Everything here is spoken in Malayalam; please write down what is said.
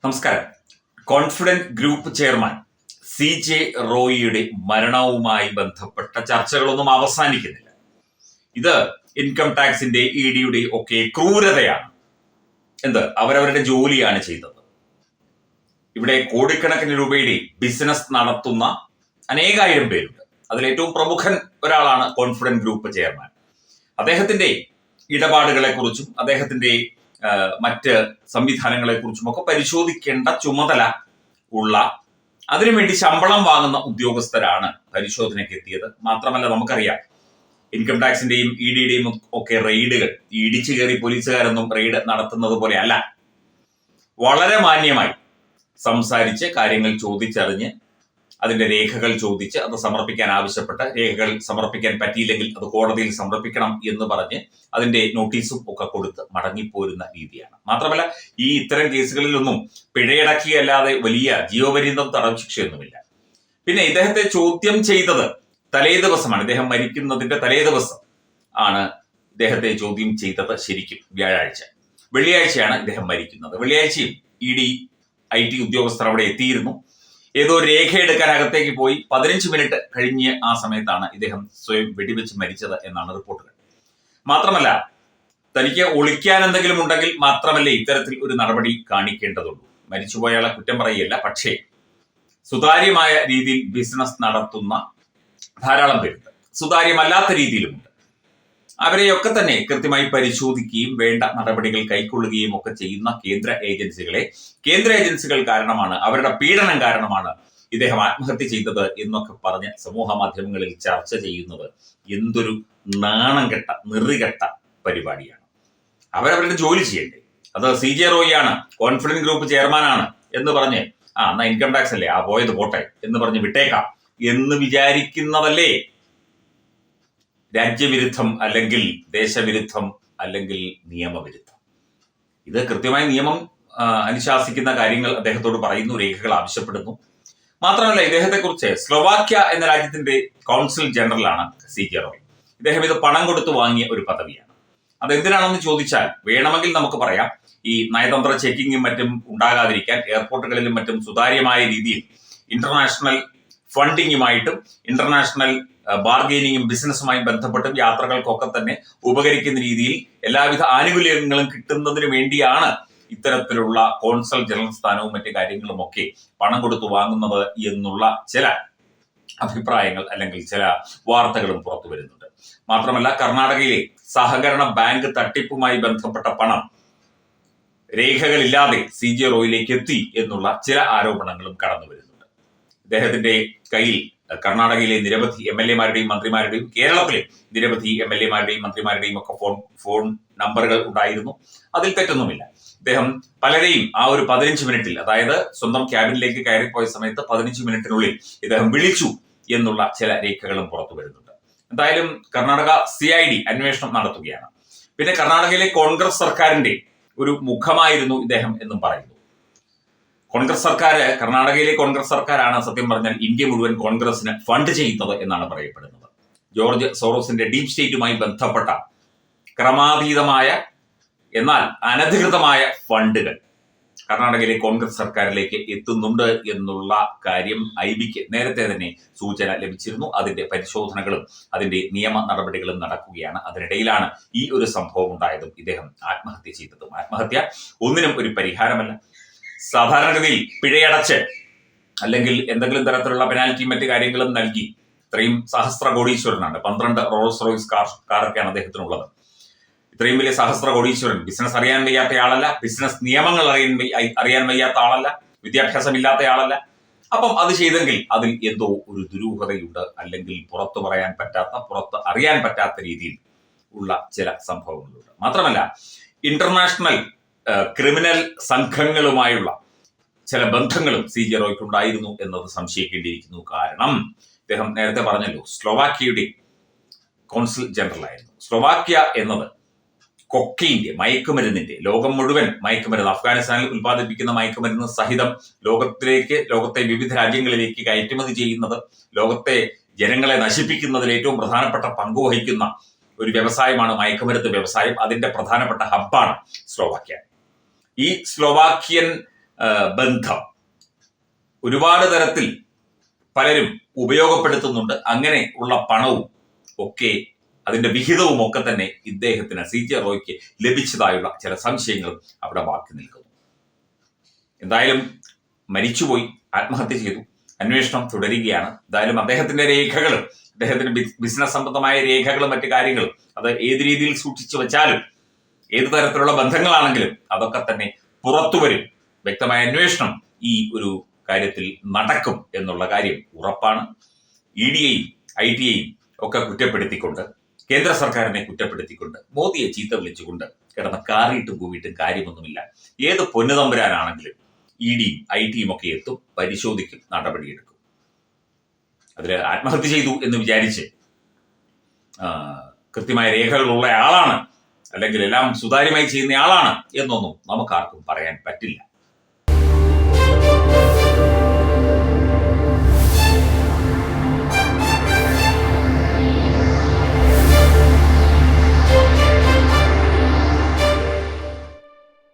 നമസ്കാരം. കോൺഫിഡന്റ് ഗ്രൂപ്പ് ചെയർമാൻ CJ റോയിയുടെ മരണവുമായി ബന്ധപ്പെട്ട ചർച്ചകളൊന്നും അവസാനിക്കുന്നില്ല. ഇത് ഇൻകം ടാക്സിന്റെ EDയുടെ ഒക്കെ ക്രൂരതയാണ്. അവരവരുടെ ജോലിയാണ് ചെയ്തത്. ഇവിടെ കോടിക്കണക്കിന് രൂപയുടെ ബിസിനസ് നടത്തുന്ന അനേകായിരം പേരുണ്ട്. അതിലേറ്റവും പ്രമുഖൻ ഒരാളാണ് കോൺഫിഡന്റ് ഗ്രൂപ്പ് ചെയർമാൻ. അദ്ദേഹത്തിന്റെ ഇടപാടുകളെ കുറിച്ചും അദ്ദേഹത്തിന്റെ മറ്റ് സംവിധാനങ്ങളെ കുറിച്ചുമൊക്കെ പരിശോധിക്കേണ്ട ചുമതല ഉള്ള, അതിനുവേണ്ടി ശമ്പളം വാങ്ങുന്ന ഉദ്യോഗസ്ഥരാണ് പരിശോധനയ്ക്ക് എത്തിയത്. മാത്രമല്ല, നമുക്കറിയാം ഇൻകം ടാക്സിന്റെയും EDയുടെയും ഒക്കെ റെയ്ഡുകൾ ഇടിച്ചു കയറി പോലീസുകാരൊന്നും റെയ്ഡ് നടത്തുന്നത് പോലെ അല്ല. വളരെ മാന്യമായി സംസാരിച്ച് കാര്യങ്ങൾ ചോദിച്ചറിഞ്ഞ് അതിന്റെ രേഖകൾ ചോദിച്ച് അത് സമർപ്പിക്കാൻ ആവശ്യപ്പെട്ട് രേഖകൾ സമർപ്പിക്കാൻ പറ്റിയില്ലെങ്കിൽ അത് കോടതിയിൽ സമർപ്പിക്കണം എന്ന് പറഞ്ഞ് അതിന്റെ നോട്ടീസും ഒക്കെ കൊടുത്ത് മടങ്ങിപ്പോരുന്ന രീതിയാണ്. മാത്രമല്ല, ഇത്തരം കേസുകളിലൊന്നും പിഴയടക്കിയല്ലാതെ വലിയ ജീവപര്യന്തം തടവ് ശിക്ഷയൊന്നുമില്ല. പിന്നെ ഇദ്ദേഹത്തെ ചോദ്യം ചെയ്തത് തലേ ദിവസമാണ്. ഇദ്ദേഹം മരിക്കുന്നതിന്റെ തലേ ദിവസം ആണ് ഇദ്ദേഹത്തെ ചോദ്യം ചെയ്തത്. ശരിക്കും വ്യാഴാഴ്ച, വെള്ളിയാഴ്ചയാണ് ഇദ്ദേഹം മരിക്കുന്നത്. വെള്ളിയാഴ്ചയും IT ഉദ്യോഗസ്ഥർ അവിടെ എത്തിയിരുന്നു. ഏതോ രേഖ എടുക്കാൻ അകത്തേക്ക് പോയി 15 മിനിറ്റ് കഴിഞ്ഞ് ആ സമയത്താണ് ഇദ്ദേഹം സ്വയം വെടിവെച്ച് മരിച്ചത് എന്നാണ് റിപ്പോർട്ടുകൾ. മാത്രമല്ല, തനിക്ക് ഒളിക്കാൻ എന്തെങ്കിലും ഉണ്ടെങ്കിൽ മാത്രമല്ലേ ഇത്തരത്തിൽ ഒരു നടപടി കാണിക്കേണ്ടതുള്ളൂ. മരിച്ചുപോയാളെ കുറ്റം പറയുകയല്ല, പക്ഷേ സുതാര്യമായ രീതിയിൽ ബിസിനസ് നടത്തുന്ന ധാരാളം പേരുണ്ട്, സുതാര്യമല്ലാത്ത രീതിയിലുമുണ്ട്. അവരെയൊക്കെ തന്നെ കൃത്യമായി പരിശോധിക്കുകയും വേണ്ട നടപടികൾ കൈക്കൊള്ളുകയും ഒക്കെ ചെയ്യുന്ന കേന്ദ്ര ഏജൻസികൾ കാരണമാണ്, അവരുടെ പീഡനം കാരണമാണ് ഇദ്ദേഹം ആത്മഹത്യ ചെയ്തത് എന്നൊക്കെ പറഞ്ഞ് സമൂഹ മാധ്യമങ്ങളിൽ ചർച്ച ചെയ്യുന്നത് എന്തൊരു നാണം കെട്ട നെറികെട്ട പരിപാടിയാണ്. അവരവരുടെ ജോലി ചെയ്യണ്ടേ? അത് CJ റോയിയാണ്, കോൺഫിഡന്റ് ഗ്രൂപ്പ് ചെയർമാനാണ് എന്ന് പറഞ്ഞ് എന്നാ ഇൻകം ടാക്സ് അല്ലേ, പോയത് പോട്ടെ എന്ന് പറഞ്ഞ് വിട്ടേക്കാം എന്ന് വിചാരിക്കുന്നതല്ലേ രാജ്യവിരുദ്ധം, അല്ലെങ്കിൽ ദേശവിരുദ്ധം, അല്ലെങ്കിൽ നിയമവിരുദ്ധം. ഇത് കൃത്യമായി നിയമം അനുശാസിക്കുന്ന കാര്യങ്ങൾ അദ്ദേഹത്തോട് പറയുന്നു, രേഖകൾ ആവശ്യപ്പെടുന്നു. മാത്രമല്ല, ഇദ്ദേഹത്തെ കുറിച്ച് സ്ലോവാക്യ എന്ന രാജ്യത്തിന്റെ കോൺസുൽ ജനറലാണ് CJ റോയ്. ഇദ്ദേഹം ഇത് പണം കൊടുത്തു വാങ്ങിയ ഒരു പദവിയാണ്. അതെന്തിനാണെന്ന് ചോദിച്ചാൽ വേണമെങ്കിൽ നമുക്ക് പറയാം, ഈ നയതന്ത്ര ചെക്കിങ്ങും മറ്റും ഉണ്ടാകാതിരിക്കാൻ എയർപോർട്ടുകളിലും മറ്റും സുതാര്യമായ രീതിയിൽ ഇന്റർനാഷണൽ ഫണ്ടിങ്ങുമായിട്ടും ഇന്റർനാഷണൽ ബാർഗെയിനിങ്ങും ബിസിനസ്സുമായി ബന്ധപ്പെട്ടും യാത്രകൾക്കൊക്കെ തന്നെ ഉപകരിക്കുന്ന രീതിയിൽ എല്ലാവിധ ആനുകൂല്യങ്ങളും കിട്ടുന്നതിന് വേണ്ടിയാണ് ഇത്തരത്തിലുള്ള കോൺസൽ ജനറൽ സ്ഥാനവും മറ്റു കാര്യങ്ങളും ഒക്കെ പണം കൊടുത്തു വാങ്ങുന്നത് എന്നുള്ള ചില അഭിപ്രായങ്ങൾ അല്ലെങ്കിൽ ചില വാർത്തകളും പുറത്തു വരുന്നുണ്ട്. മാത്രമല്ല, കർണാടകയിലെ സഹകരണ ബാങ്ക് തട്ടിപ്പുമായി ബന്ധപ്പെട്ട പണം രേഖകളില്ലാതെ CJ റോയിലേക്ക് എത്തി എന്നുള്ള ചില ആരോപണങ്ങളും കടന്നു വരുന്നുണ്ട്. ഇദ്ദേഹത്തിന്റെ കയ്യിൽ കർണാടകയിലെ നിരവധി MLA-മാരുടെയും മന്ത്രിമാരുടെയും കേരളത്തിലെ നിരവധി MLA-മാരുടെയും മന്ത്രിമാരുടെയും ഒക്കെ ഫോൺ നമ്പറുകൾ ഉണ്ടായിരുന്നു. അതിൽ തെറ്റൊന്നുമില്ല. ഇദ്ദേഹം പലരെയും ആ ഒരു 15 മിനിറ്റിൽ, അതായത് സ്വന്തം ക്യാബിനിലേക്ക് കയറിപ്പോയ സമയത്ത് 15 മിനിറ്റിനുള്ളിൽ ഇദ്ദേഹം വിളിച്ചു എന്നുള്ള ചില രേഖകളും പുറത്തു വരുന്നുണ്ട്. എന്തായാലും കർണാടക CID അന്വേഷണം നടത്തുകയാണ്. പിന്നെ കർണാടകയിലെ കോൺഗ്രസ് സർക്കാരിന്റെ ഒരു മുഖമായിരുന്നു ഇദ്ദേഹം എന്നും പറയുന്നു. കർണാടകയിലെ കോൺഗ്രസ് സർക്കാരാണ് സത്യം പറഞ്ഞാൽ ഇന്ത്യ മുഴുവൻ കോൺഗ്രസിന് ഫണ്ട് ചെയ്യുന്നത് എന്നാണ് പറയപ്പെടുന്നത്. ജോർജ് സോറോസിന്റെ ഡീപ് സ്റ്റേറ്റുമായി ബന്ധപ്പെട്ട ക്രമാതീതമായ എന്നാൽ അനധികൃതമായ ഫണ്ടുകൾ കർണാടകയിലെ കോൺഗ്രസ് സർക്കാരിലേക്ക് എത്തുന്നുണ്ട് എന്നുള്ള കാര്യം IBക്ക് നേരത്തെ തന്നെ സൂചന ലഭിച്ചിരുന്നു. അതിന്റെ പരിശോധനകളും അതിന്റെ നിയമ നടപടികളും നടക്കുകയാണ്. അതിനിടയിലാണ് ഈ ഒരു സംഭവം ഉണ്ടായതും ഇദ്ദേഹം ആത്മഹത്യ ചെയ്തതും. ആത്മഹത്യ ഒന്നിനും ഒരു പരിഹാരമല്ല. സാധാരണഗതിയിൽ പിഴയടച്ച് അല്ലെങ്കിൽ എന്തെങ്കിലും തരത്തിലുള്ള പെനാൽറ്റി മറ്റു കാര്യങ്ങളും നൽകി, ഇത്രയും സഹസ്ര കോടീശ്വരനാണ്, 12 റോൾസ് റോയ്സ് കാറൊക്കെയാണ് അദ്ദേഹത്തിനുള്ളത്. ഇത്രയും വലിയ സഹസ്ര കോടീശ്വരൻ, ബിസിനസ് അറിയാൻ വയ്യാത്ത ആളല്ല, ബിസിനസ് നിയമങ്ങൾ അറിയാൻ വയ്യാത്ത ആളല്ല, വിദ്യാഭ്യാസം ഇല്ലാത്ത ആളല്ല. അപ്പം അത് ചെയ്തെങ്കിൽ അതിൽ എന്തോ ഒരു ദുരൂഹതയുണ്ട്, അല്ലെങ്കിൽ പുറത്തു പറയാൻ പറ്റാത്ത, പുറത്ത് അറിയാൻ പറ്റാത്ത രീതിയിൽ ഉള്ള ചില സംഭവങ്ങളുണ്ട്. മാത്രമല്ല, ഇന്റർനാഷണൽ ക്രിമിനൽ സംഘങ്ങളുമായുള്ള ചില ബന്ധങ്ങളും CJ റോയ്ക്ക് ഉണ്ടായിരുന്നു എന്നത് സംശയിക്കേണ്ടിയിരിക്കുന്നു. കാരണം ഇദ്ദേഹം നേരത്തെ പറഞ്ഞല്ലോ, സ്ലോവാക്യയുടെ കോൺസുൽ ജനറൽ ആയിരുന്നു. സ്ലോവാക്യ എന്നത് കൊക്കൈന്റെ, മയക്കുമരുന്നിന്റെ, ലോകം മുഴുവൻ മയക്കുമരുന്ന്, അഫ്ഗാനിസ്ഥാനിൽ ഉത്പാദിപ്പിക്കുന്ന മയക്കുമരുന്ന് സഹിതം ലോകത്തെ വിവിധ രാജ്യങ്ങളിലേക്ക് കയറ്റുമതി ചെയ്യുന്നത്, ലോകത്തെ ജനങ്ങളെ നശിപ്പിക്കുന്നതിൽ ഏറ്റവും പ്രധാനപ്പെട്ട പങ്കുവഹിക്കുന്ന ഒരു വ്യവസായമാണ് മയക്കുമരുന്ന് വ്യവസായം. അതിന്റെ പ്രധാനപ്പെട്ട ഹബ്ബാണ് സ്ലോവാക്യ. ഈ സ്ലോവാക്യൻ ബന്ധം ഒരുപാട് തരത്തിൽ പലരും ഉപയോഗപ്പെടുത്തുന്നുണ്ട്. അങ്ങനെ ഉള്ള പണവും ഒക്കെ അതിന്റെ വിഹിതവും ഒക്കെ തന്നെ ഇദ്ദേഹത്തിന് CJ റോയിക്ക് ലഭിച്ചതായുള്ള ചില സംശയങ്ങളും അവിടെ ബാക്കി നിൽക്കുന്നു. എന്തായാലും മരിച്ചുപോയി, ആത്മഹത്യ ചെയ്തു. അന്വേഷണം തുടരുകയാണ്. എന്തായാലും അദ്ദേഹത്തിന്റെ രേഖകളും അദ്ദേഹത്തിന്റെ ബിസിനസ് സംബന്ധമായ രേഖകളും മറ്റു കാര്യങ്ങളും അത് ഏത് രീതിയിൽ സൂക്ഷിച്ചു വെച്ചാലും ഏത് തരത്തിലുള്ള ബന്ധങ്ങളാണെങ്കിലും അതൊക്കെ തന്നെ പുറത്തു വരും. വ്യക്തമായ അന്വേഷണം ഈ ഒരു കാര്യത്തിൽ നടക്കും എന്നുള്ള കാര്യം ഉറപ്പാണ്. EDയെയും ITയെയും ഒക്കെ കുറ്റപ്പെടുത്തിക്കൊണ്ട്, കേന്ദ്ര സർക്കാരിനെ കുറ്റപ്പെടുത്തിക്കൊണ്ട്, മോദിയെ ചീത്ത വിളിച്ചുകൊണ്ട് കിടന്ന് കാറിയിട്ട് പോയിട്ടും കാര്യമൊന്നുമില്ല. ഏത് പൊന്നുതമ്പുരാനാണെങ്കിലും EDയും ITയും ഒക്കെ എത്തും, പരിശോധിക്കും, നടപടിയെടുക്കും. അതിൽ ആത്മഹത്യ ചെയ്തു എന്ന് വിചാരിച്ച് കൃത്യമായ രേഖകളുള്ള ആളാണ് അല്ലെങ്കിൽ എല്ലാം സുതാര്യമായി ചെയ്യുന്ന ആളാണ് എന്നൊന്നും നമുക്കാർക്കും പറയാൻ പറ്റില്ല.